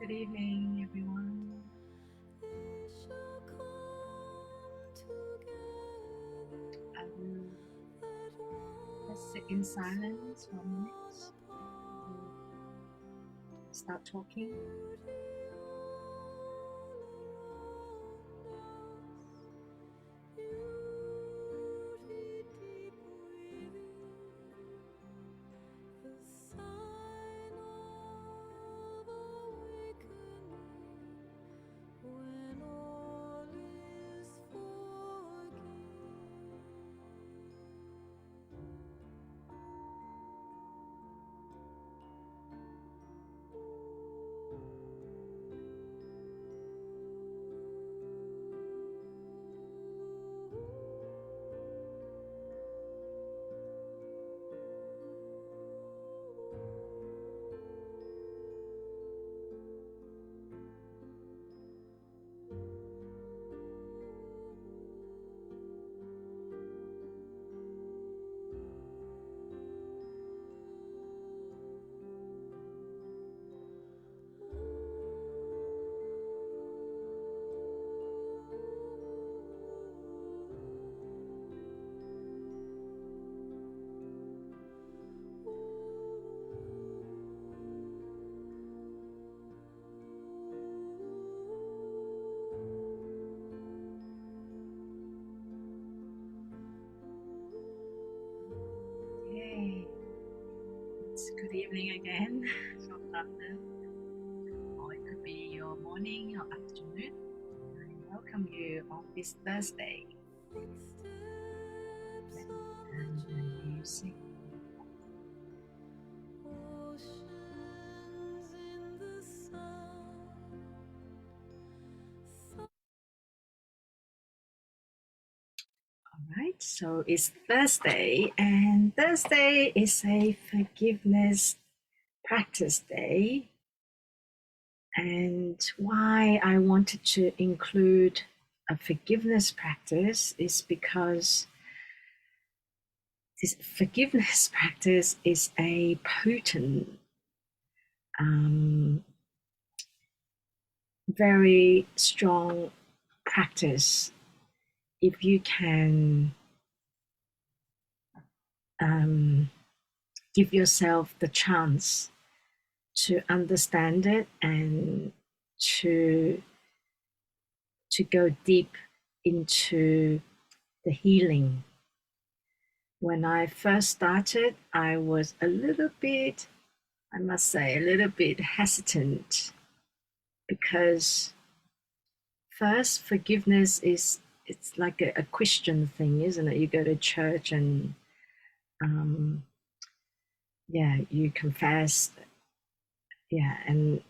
Good evening, everyone. I will just sit in silence for a minute to start talking. Yay! It's good evening again from London, or it could be your morning or afternoon. I welcome you on this Thursday. Let me turn the music. All right, so it's Thursday, and Thursday is a forgiveness practice day. And why I wanted to include a forgiveness practice is because this forgiveness practice is a potent, very strong practice if you can give yourself the chance to understand it and to go deep into the healing. When I first started, I was a little bit, I must say, a little bit hesitant, because first, forgiveness is, it's like a Christian thing, isn't it? You go to church and you confess, and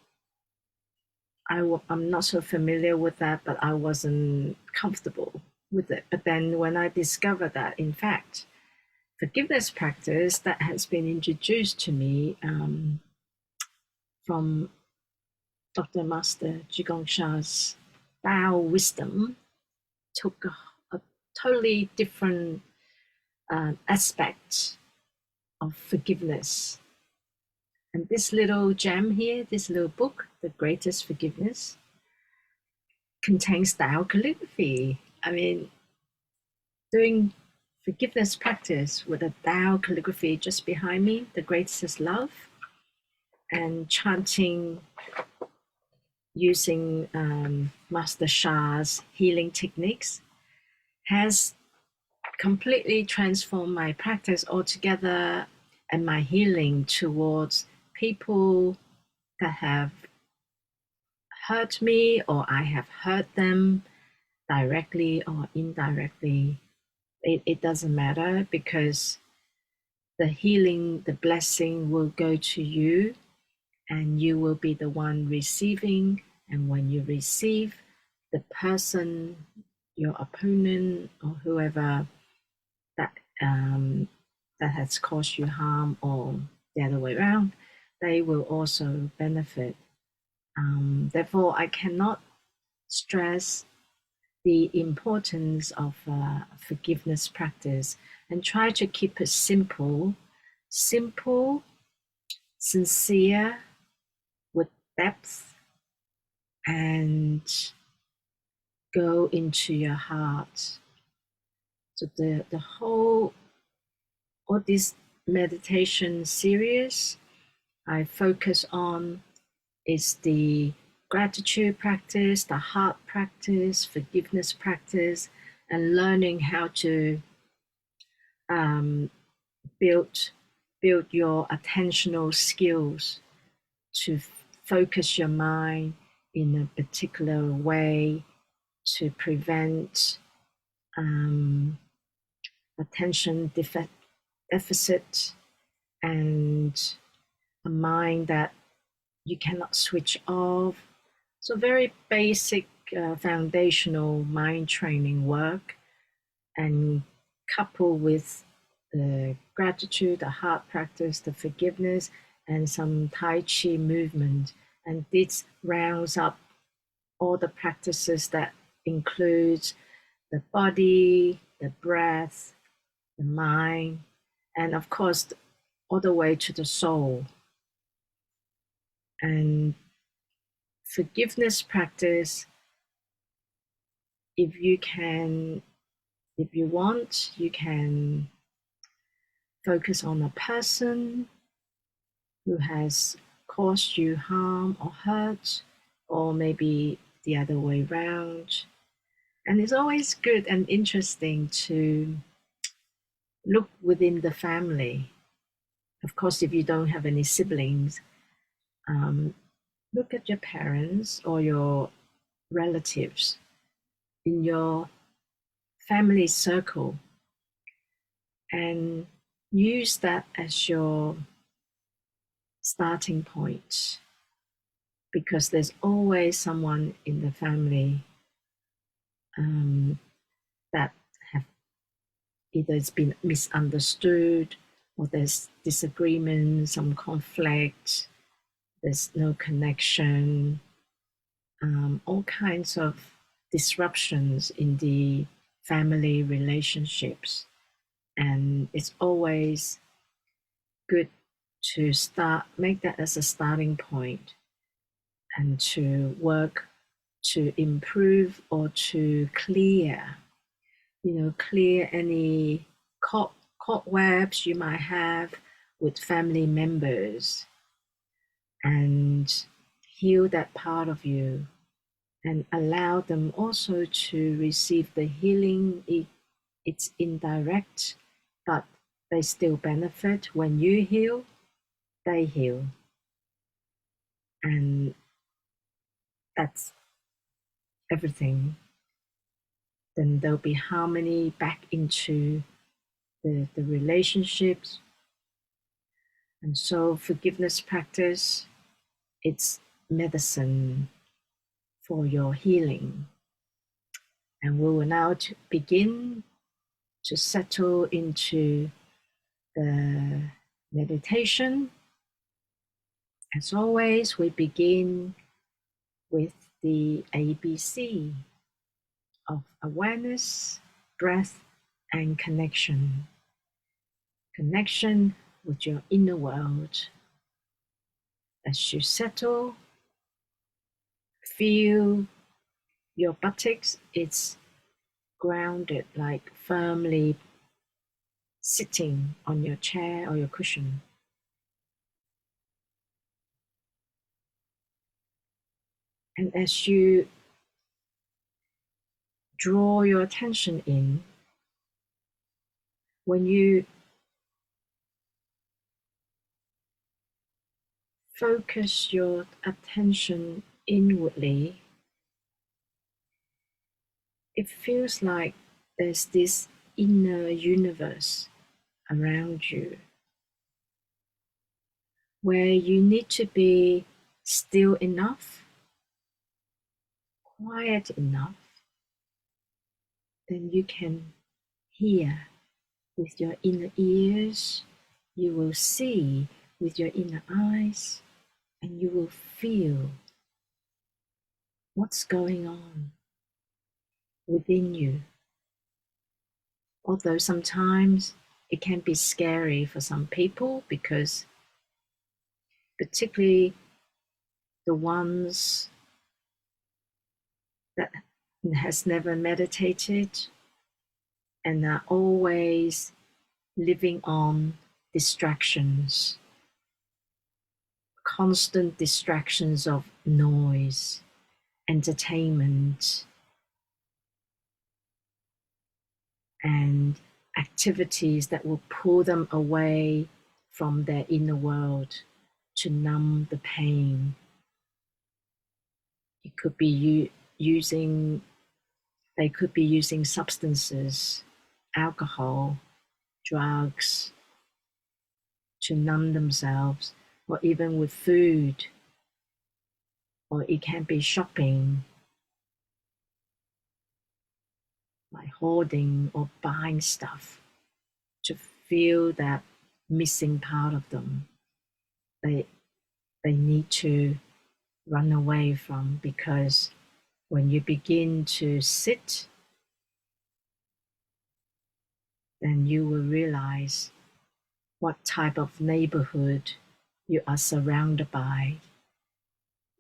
I'm not so familiar with that, but I wasn't comfortable with it. But then when I discovered that, in fact, forgiveness practice that has been introduced to me from Dr. Master Zhigong Sha's Tao wisdom took a totally different aspect of forgiveness. And this little gem here, this little book, The Greatest Forgiveness, contains Tao calligraphy. I mean, doing forgiveness practice with a Tao calligraphy just behind me, The Greatest Love, and chanting using Master Sha's healing techniques has completely transformed my practice altogether and my healing towards people that have hurt me, or I have hurt them directly or indirectly. It doesn't matter, because the healing, the blessing will go to you, and you will be the one receiving. And when you receive, the person, your opponent, or whoever that that has caused you harm, or the other way around, they will also benefit. Therefore, I cannot stress the importance of forgiveness practice, and try to keep it simple, sincere, with depth, and go into your heart. So the whole all this meditation series I focus on is the gratitude practice, the heart practice, forgiveness practice, and learning how to um, build build your attentional skills to focus your mind in a particular way to prevent um, attention deficit and a mind that you cannot switch off. So, very basic foundational mind training work, and coupled with the gratitude, the heart practice, the forgiveness, and some Tai Chi movement. And this rounds up all the practices that includes the body, the breath, the mind, and of course, all the way to the soul. And forgiveness practice, if you can, if you want, you can focus on a person who has caused you harm or hurt, or maybe the other way around. And it's always good and interesting to look within the family. Of course, if you don't have any siblings, um, look at your parents or your relatives in your family circle and use that as your starting point, because there's always someone in the family that have either it's been misunderstood or there's disagreement, some conflict, there's no connection, all kinds of disruptions in the family relationships. And it's always good to make that as a starting point and to work to improve or to clear any cobwebs you might have with family members and heal that part of you and allow them also to receive the healing. It's indirect, but they still benefit. When you heal, they heal. And that's everything. Then there'll be harmony back into the relationships. And so forgiveness practice, it's medicine for your healing. And we will now begin to settle into the meditation. As always, we begin with the ABC of awareness, breath, and connection. Connection with your inner world. As you settle, feel your buttocks, it's grounded, like firmly sitting on your chair or your cushion. And as you draw your attention in, when you focus your attention inwardly, it feels like there's this inner universe around you where you need to be still enough, quiet enough, then you can hear with your inner ears, you will see with your inner eyes, and you will feel what's going on within you. Although sometimes it can be scary for some people, because particularly the ones that has never meditated and are always living on distractions, constant distractions of noise, entertainment, and activities that will pull them away from their inner world to numb the pain. It could be using, they could be using substances, alcohol, drugs to numb themselves, or even with food, or it can be shopping, like hoarding or buying stuff to feel that missing part of them they they need to run away from, because when you begin to sit, then you will realize what type of neighborhood you are surrounded by.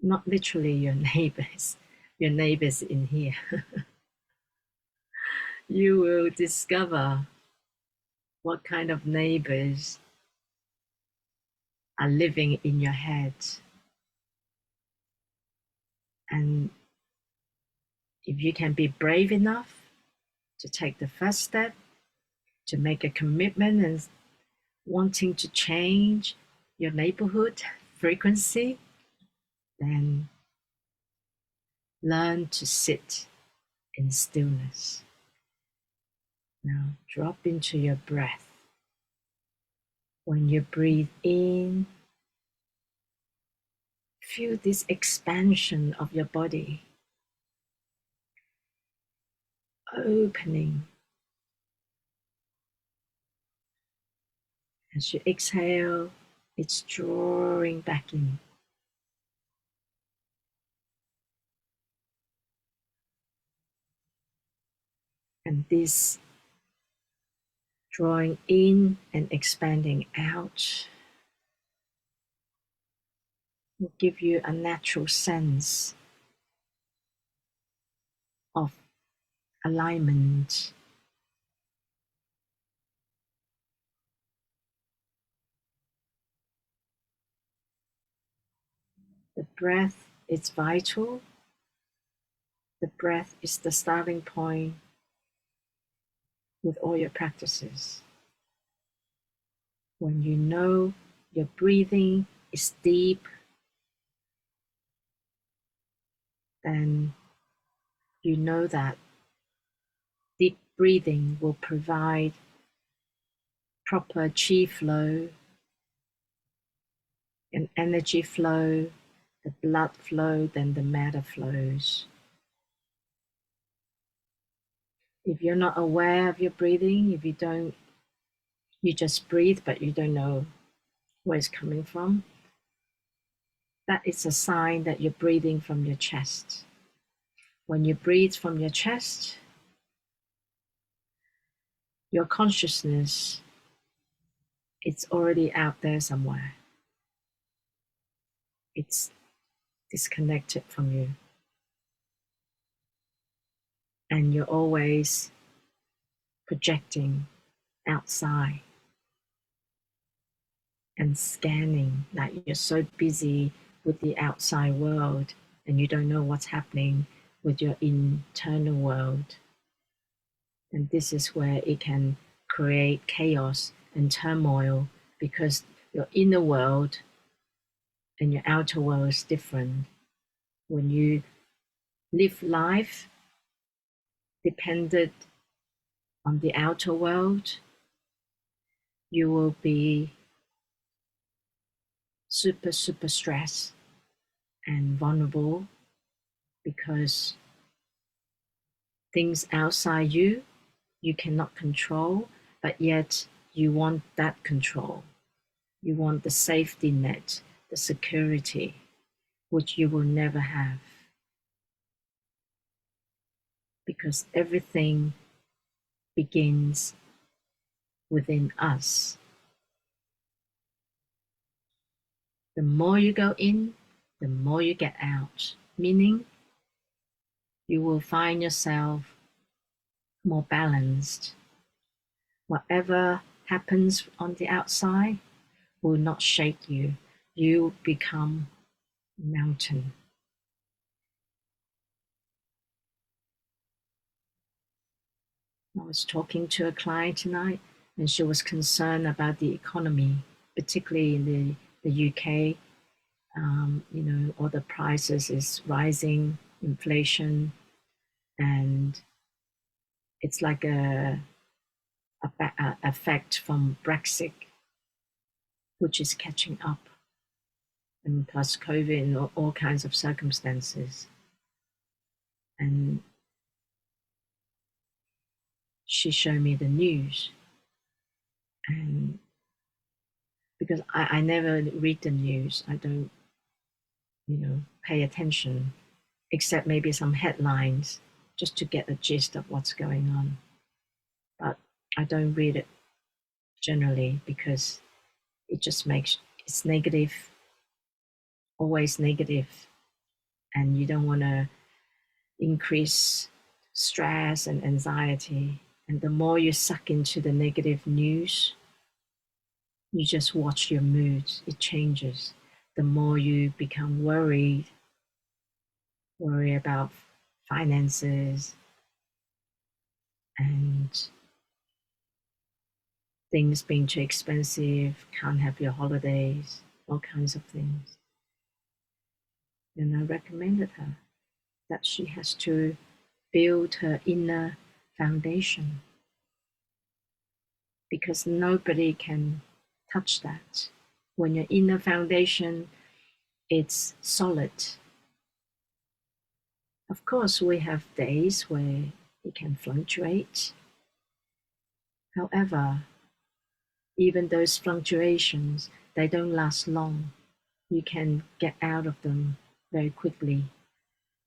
Not literally your neighbors in here. You will discover what kind of neighbors are living in your head. And if you can be brave enough to take the first step, to make a commitment and wanting to change your neighborhood frequency, then learn to sit in stillness. Now drop into your breath. When you breathe in, feel this expansion of your body, opening. As you exhale, it's drawing back in. And this drawing in and expanding out will give you a natural sense of alignment. The breath is vital. The breath is the starting point with all your practices. When you know your breathing is deep, then you know that deep breathing will provide proper chi flow and energy flow, the blood flow, then the matter flows. If you're not aware of your breathing, if you just breathe, but you don't know where it's coming from, that is a sign that you're breathing from your chest. When you breathe from your chest, your consciousness, it's already out there somewhere. It's disconnected from you. And you're always projecting outside and scanning, like you're so busy with the outside world and you don't know what's happening with your internal world. And this is where it can create chaos and turmoil, because your inner world and your outer world is different. When you live life dependent on the outer world, you will be super stressed and vulnerable, because things outside you cannot control, but yet you want that control. You want the safety net, the security, which you will never have, because everything begins within us. The more you go in, the more you get out, meaning you will find yourself more balanced. Whatever happens on the outside will not shake you. You become a mountain. I was talking to a client tonight, and she was concerned about the economy, particularly in the UK. All the prices is rising, inflation, and it's like a effect from Brexit, which is catching up, and plus COVID and all kinds of circumstances. And she showed me the news, and because I never read the news, I don't, pay attention, except maybe some headlines just to get a gist of what's going on. But I don't read it generally because it's negative, always negative, and you don't want to increase stress and anxiety. And the more you suck into the negative news, you just watch your mood, it changes. The more you become worry about finances and things being too expensive, can't have your holidays, all kinds of things. And I recommended her that she has to build her inner foundation because nobody can touch that. When your inner foundation it's solid. Of course, we have days where it can fluctuate. However, even those fluctuations, they don't last long. You can get out of them very quickly,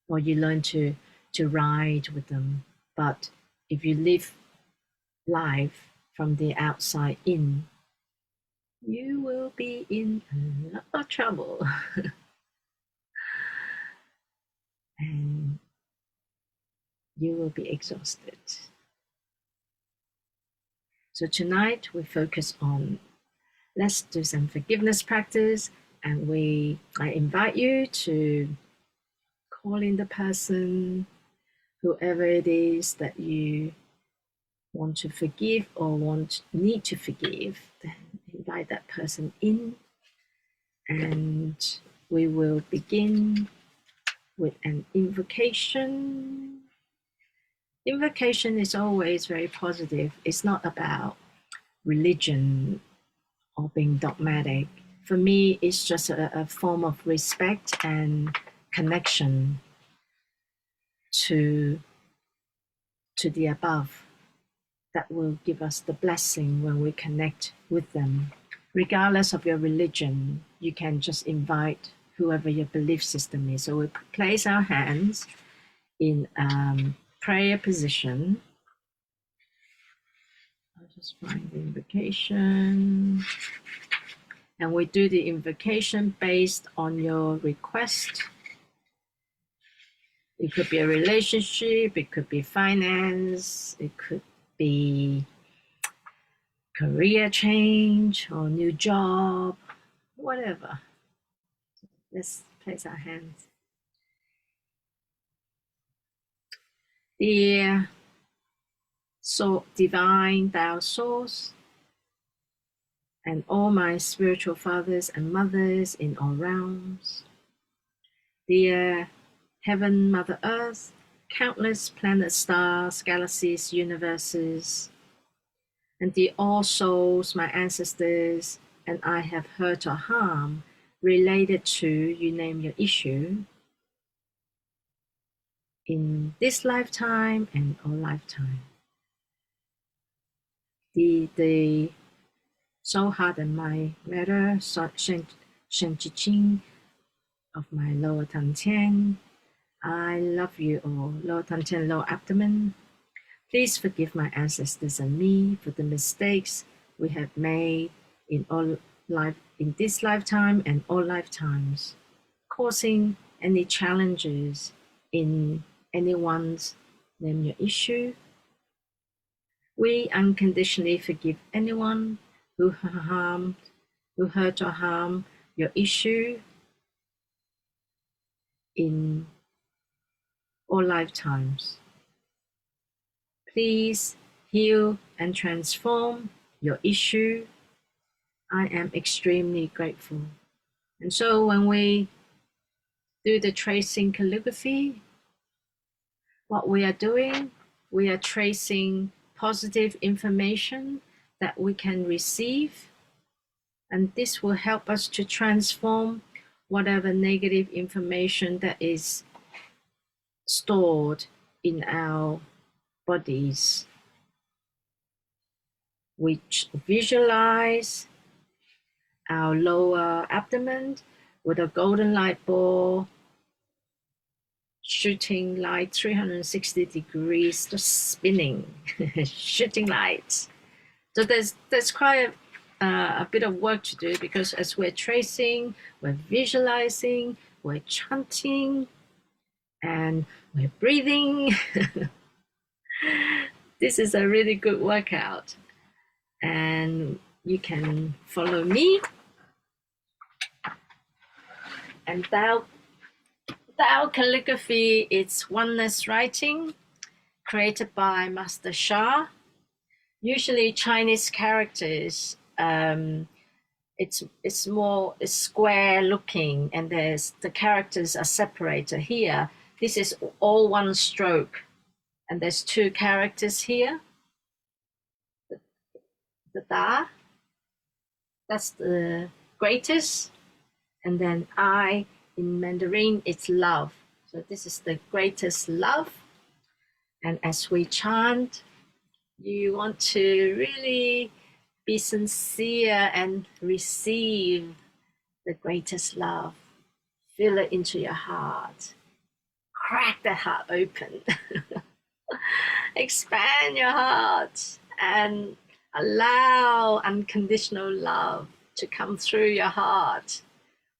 or you learn to ride with them. But if you live life from the outside in, you will be in a lot of trouble. And you will be exhausted. So tonight we focus on, let's do some forgiveness practice, and I invite you to call in the person, whoever it is that you want to forgive or need to forgive, then invite that person in, and we will begin with an invocation. Invocation is always very positive. It's not about religion or being dogmatic. For me, it's just a form of respect and connection to the above that will give us the blessing when we connect with them. Regardless of your religion, you can just invite whoever your belief system is. So we place our hands in prayer position. I'll just find the invocation. And we do the invocation based on your request. It could be a relationship, it could be finance, it could be career change or new job, whatever. Let's place our hands. Dear divine Tao Source, and all my spiritual fathers and mothers in all realms, dear Heaven, Mother Earth, countless planets, stars, galaxies, universes, and the all souls, my ancestors, and I have hurt or harmed related to, you name your issue, in this lifetime and all lifetime. The soul, heart, and mind matter, Shen Chi of my lower Tantian, I love you all. Lower Tantian, lower abdomen. Please forgive my ancestors and me for the mistakes we have made in this lifetime and all lifetimes, causing any challenges in anyone's, name your issue. We unconditionally forgive anyone who hurt or harm your issue in all lifetimes. Please heal and transform your issue. I am extremely grateful. And so when we do the tracing calligraphy, what we are doing, we are tracing positive information that we can receive, and this will help us to transform whatever negative information that is stored in our bodies. We visualize our lower abdomen with a golden light ball shooting light 360 degrees, just spinning, shooting lights. So there's quite a bit of work to do, because as we're tracing, we're visualizing, we're chanting, and we're breathing. This is a really good workout, and you can follow me. And Tao calligraphy is oneness writing created by Master Sha. Usually Chinese characters, it's more square looking, and the characters are separated. Here, this is all one stroke, and there's two characters here. The Da, that's the greatest, and then I in Mandarin it's love. So this is the greatest love. And as we chant, you want to really be sincere and receive the greatest love. Feel it into your heart. Crack that heart open. Expand your heart and allow unconditional love to come through your heart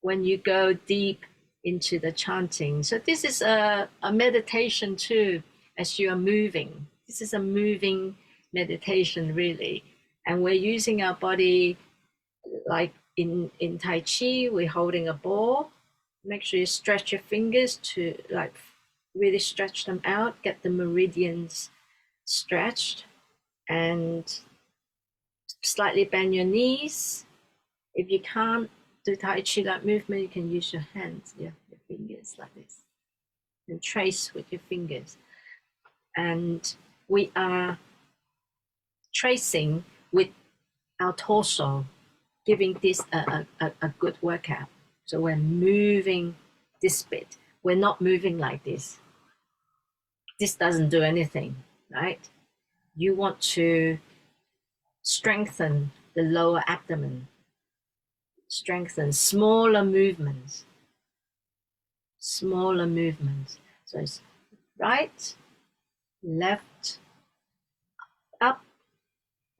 when you go deep into the chanting. So this is a meditation too, as you are moving. This is a moving meditation, really. And we're using our body like in Tai Chi, we're holding a ball. Make sure you stretch your fingers to like really stretch them out, get the meridians stretched, and slightly bend your knees. If you can't do Tai Chi like movement, you can use your hands, your fingers like this, and trace with your fingers. And we are tracing with our torso, giving this a good workout. So we're moving this bit. We're not moving like this. This doesn't do anything, right? You want to strengthen the lower abdomen, strengthen smaller movements. So it's right, left, up,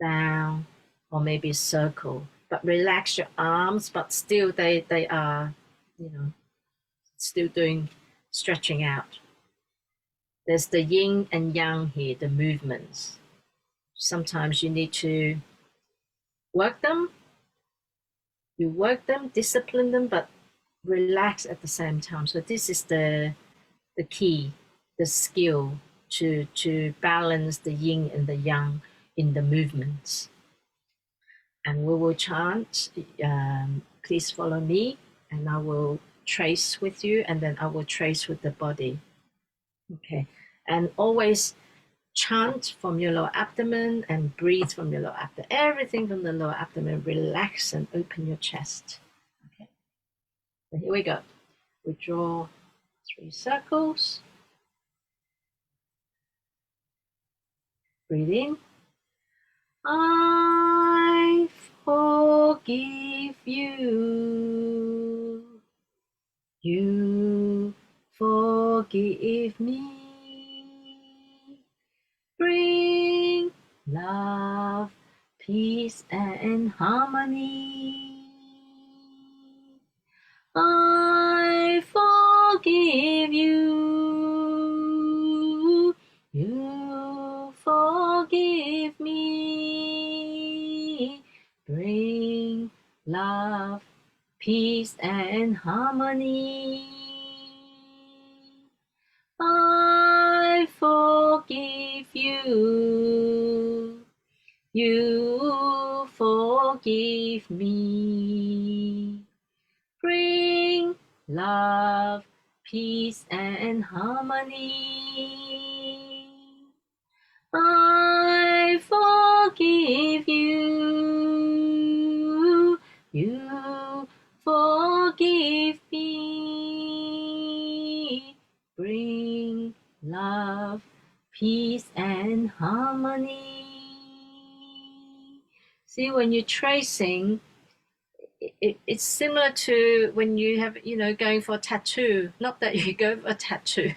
down, or maybe circle. But relax your arms, but still they are, still doing stretching out. There's the yin and yang here, the movements. Sometimes you need to work them. You work them, discipline them, but relax at the same time. So this is the key, the skill to balance the yin and the yang in the movements. And we will chant, please follow me, and I will trace with you, and then I will trace with the body. Okay, and always chant from your lower abdomen and breathe from your lower abdomen. Everything from the lower abdomen, relax and open your chest. Okay, so here we go. We draw 3 circles. Breathe in. I forgive you. You forgive me. Bring love, peace, and harmony. I forgive you. harmony. I forgive you. You forgive me. Bring love, peace, and harmony. I forgive you. You forgive me. Bring love, peace, and harmony. See, when you're tracing, it's similar to when you have, going for a tattoo. Not that you go for a tattoo,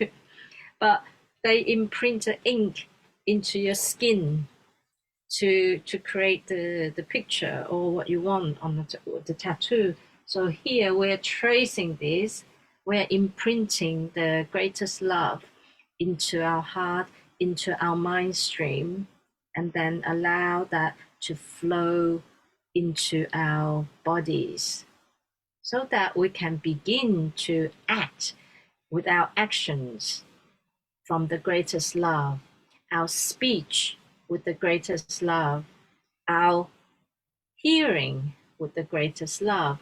but they imprint the ink into your skin to create the picture or what you want on the tattoo. So here we're tracing this, we're imprinting the greatest love into our heart, into our mind stream, and then allow that to flow into our bodies so that we can begin to act with our actions from the greatest love, our speech with the greatest love, our hearing with the greatest love,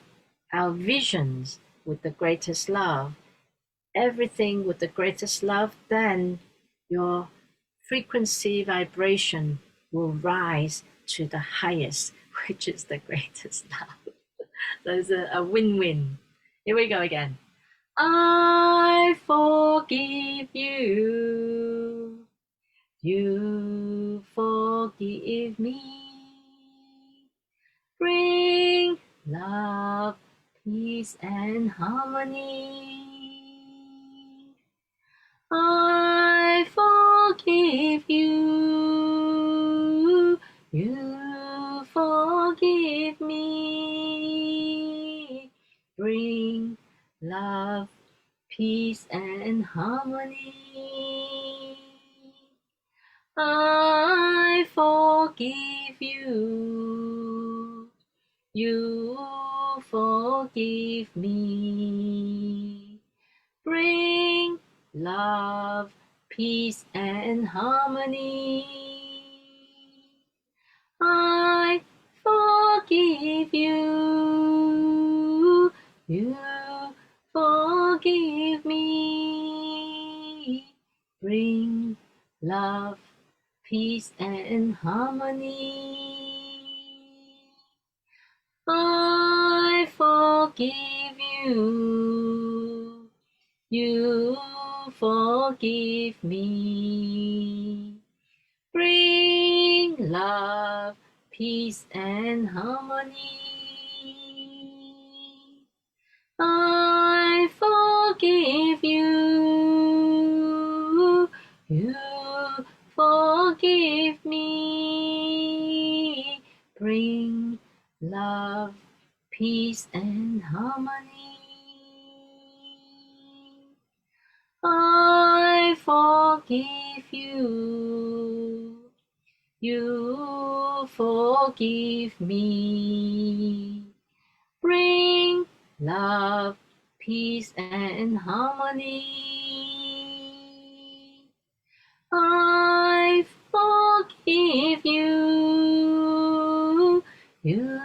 our visions with the greatest love, everything with the greatest love, then your frequency vibration will rise to the highest, which is the greatest love. So it's a win-win. Here we go again. I forgive you. You forgive me. Bring love, peace, and harmony. I forgive you. You forgive me. Bring love, peace, and harmony. I forgive you. You forgive me. Bring love, peace, and harmony. I forgive you. You forgive me. Bring love, peace, and harmony. I forgive you. You forgive me. Bring love, peace, and harmony. I forgive you. You forgive me. Bring love, peace, and harmony. I forgive you. You forgive me. Bring love, peace, and harmony. I forgive you. You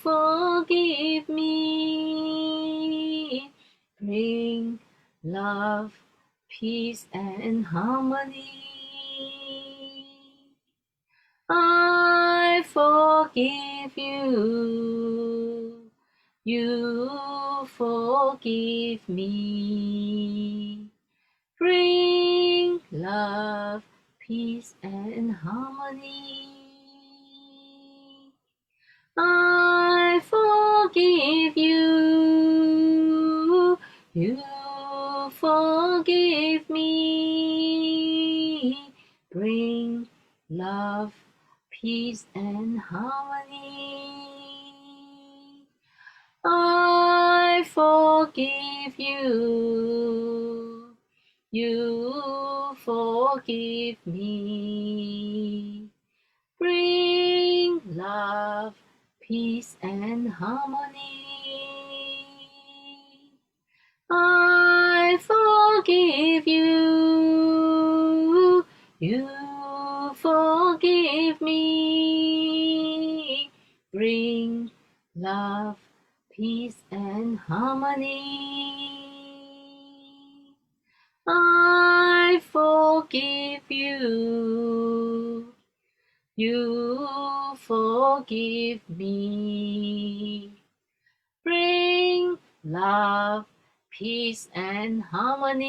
forgive me. Bring love, peace, and harmony. I forgive you. You forgive me. Bring love, peace, and harmony. I forgive you. You forgive me. Bring love, peace, and harmony. I forgive you. You forgive me. Bring love, peace, and harmony. I forgive you. You forgive me. Bring love, peace, and harmony. I forgive you. You forgive me. Bring love, peace, and harmony.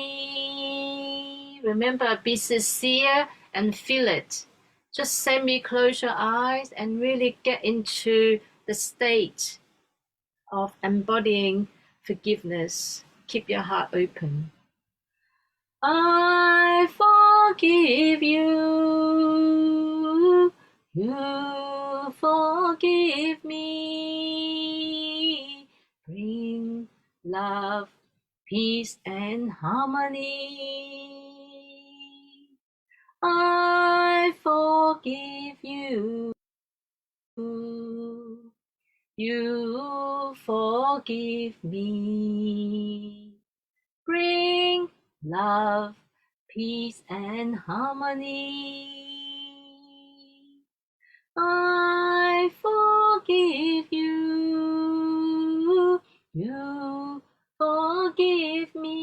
Remember, be sincere and feel it. Just semi close your eyes and really get into the state of embodying forgiveness. Keep your heart open. I forgive you. You forgive me. Bring love, peace, and harmony. I forgive you. You forgive me. Bring love, peace, and harmony. I forgive you. You forgive me.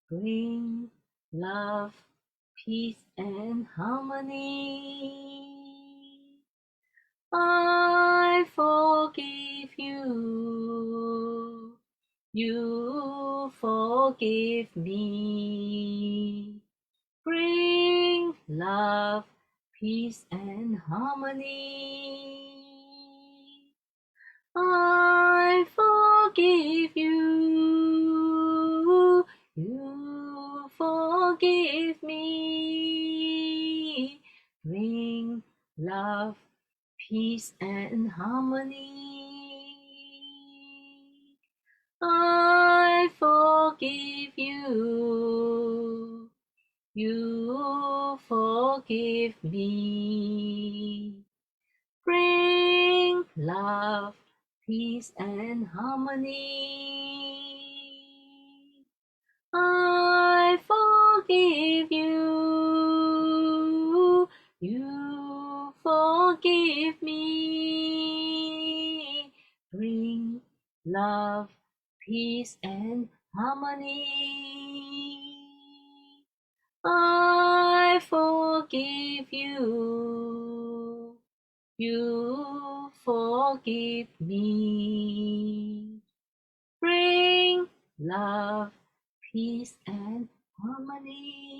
Bring love, peace, and harmony. I forgive you. You forgive me. Bring love, peace, and harmony. I forgive you. You forgive me. Bring love, peace, and harmony. I forgive you. You forgive me. Bring love, peace, and harmony. I forgive you. You forgive me. Bring love, peace, and harmony. I forgive you. You forgive me. Bring love, peace, and harmony.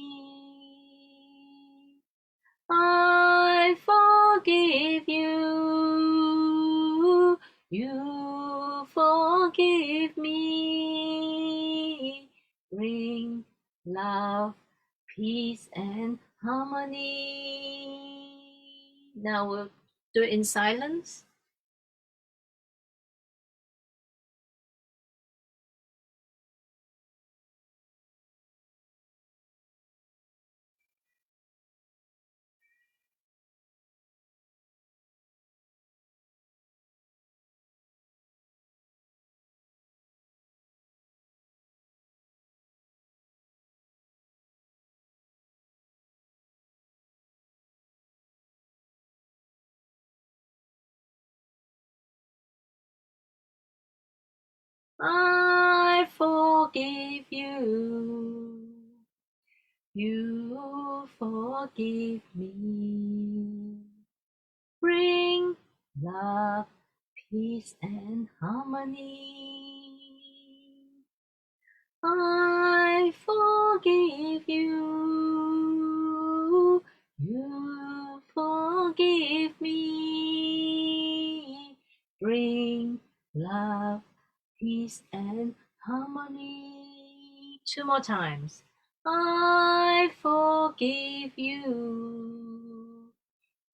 I forgive you. You forgive me. Bring love, peace, and harmony. Now we'll do it in silence. I forgive you. You forgive me. Bring love, peace, and harmony. I forgive you. You forgive me. Bring love, peace, and harmony. Two more times. I forgive you.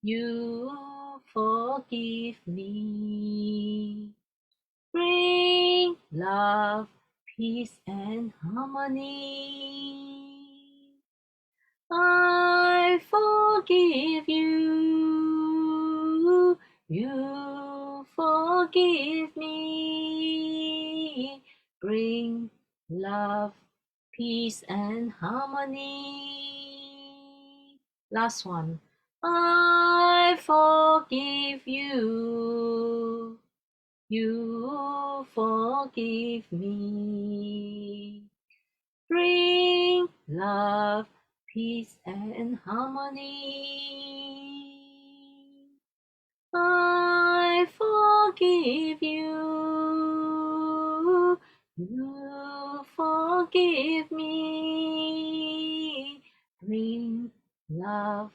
You forgive me. Bring love, peace, and harmony. I forgive you. You forgive me. bring love, peace, and harmony. Last one. I forgive you. You forgive me. Bring love, peace, and harmony. I forgive you. You forgive me. Bring love,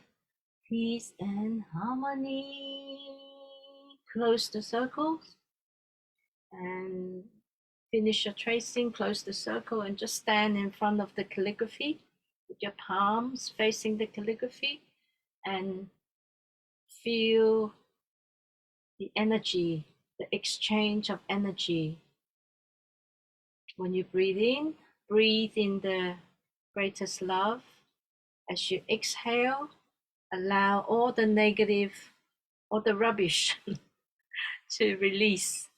peace, and harmony. Close the circles and finish your tracing. Close the circle and just stand in front of the calligraphy with your palms facing the calligraphy and feel the energy, the exchange of energy. When you breathe in the greatest love. As you exhale, allow all the negative, all the rubbish to release.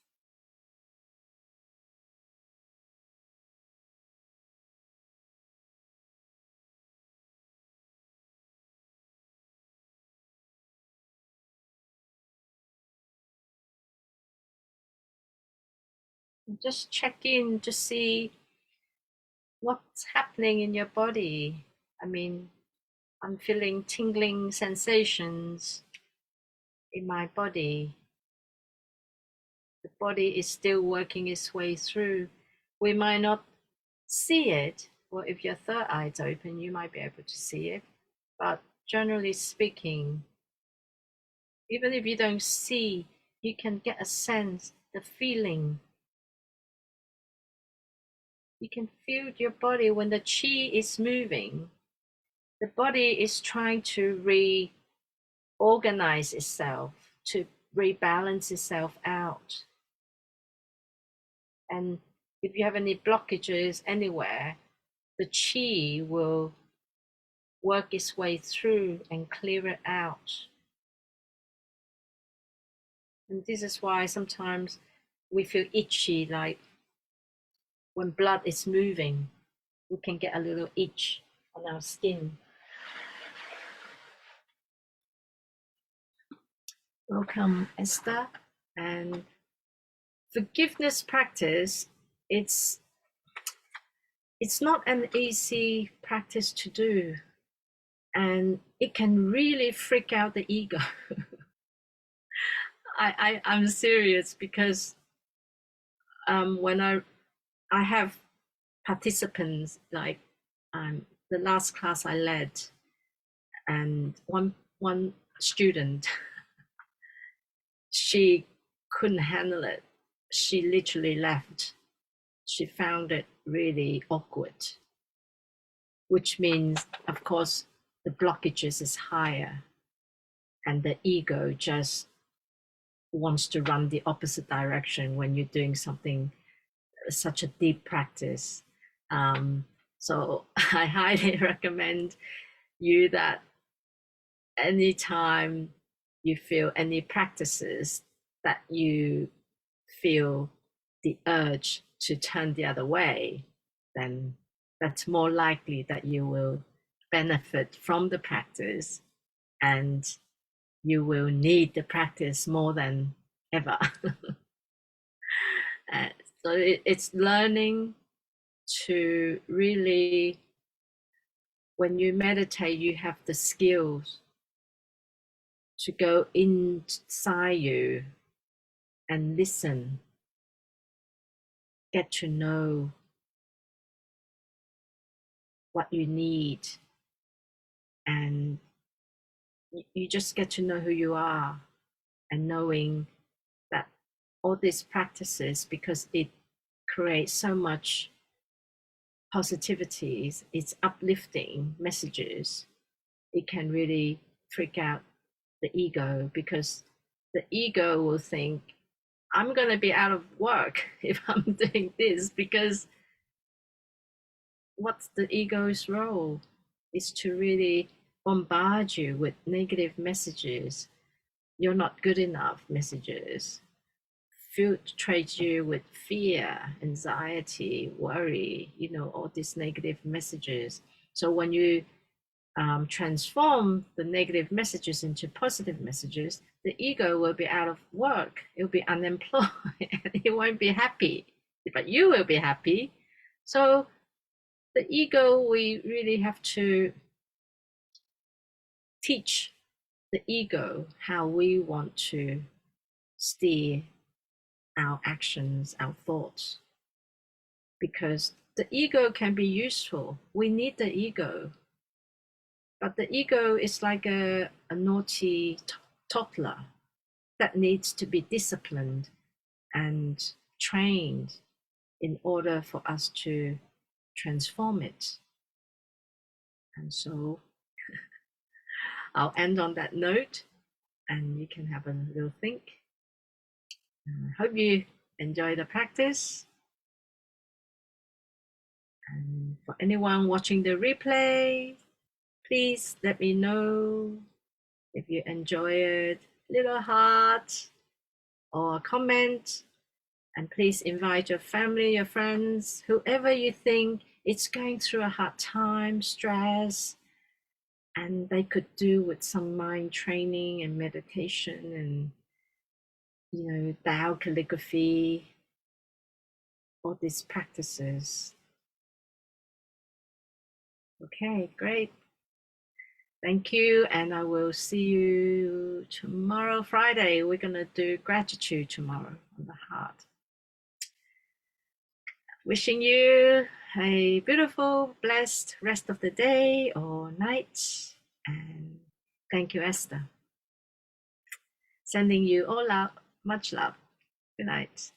Just check in to see what's happening in your body. I mean, I'm feeling tingling sensations in my body. The body is still working its way through. We might not see it, or if your third eye is open, you might be able to see it. But generally speaking, even if you don't see, you can get a sense, the feeling. You can feel your body when the chi is moving. The body is trying to reorganize itself, to rebalance itself out. And if you have any blockages anywhere, the chi will work its way through and clear it out. And this is why sometimes we feel itchy, like when blood is moving, we can get a little itch on our skin. Welcome, Esther. And forgiveness practice, it's not an easy practice to do, and it can really freak out the ego. I'm serious, because when I have participants, like the last class I led, and one student, she couldn't handle it. She literally left. She found it really awkward, which means, of course, the blockages is higher, and the ego just wants to run the opposite direction when you're doing something such a deep practice. So I highly recommend you that anytime you feel any practices that you feel the urge to turn the other way, then that's more likely that you will benefit from the practice, and you will need the practice more than ever. So it's learning to really, when you meditate, you have the skills to go inside you and listen, get to know what you need, and you just get to know who you are, and knowing that all these practices, because it creates so much positivities, it's uplifting messages, it can really freak out the ego, because the ego will think, I'm going to be out of work if I'm doing this, because what's the ego's role is to really bombard you with negative messages, you're not good enough messages, filtrate you with fear, anxiety, worry, all these negative messages. So when you transform the negative messages into positive messages, the ego will be out of work, it will be unemployed, and it won't be happy, but you will be happy. So the ego, we really have to teach the ego how we want to steer our actions, our thoughts, because the ego can be useful. We need the ego, but the ego is like a naughty toddler that needs to be disciplined and trained in order for us to transform it. And so I'll end on that note, and you can have a little think. I hope you enjoy the practice. And for anyone watching the replay, please let me know if you enjoy it. Little heart or comment. And please invite your family, your friends, whoever you think is going through a hard time, stress, and they could do with some mind training and meditation and Tao calligraphy, all these practices. Okay, great. Thank you, and I will see you tomorrow, Friday. We're gonna do gratitude tomorrow on the heart. Wishing you a beautiful, blessed rest of the day or night. And thank you, Esther. Sending you all out much love. Good night.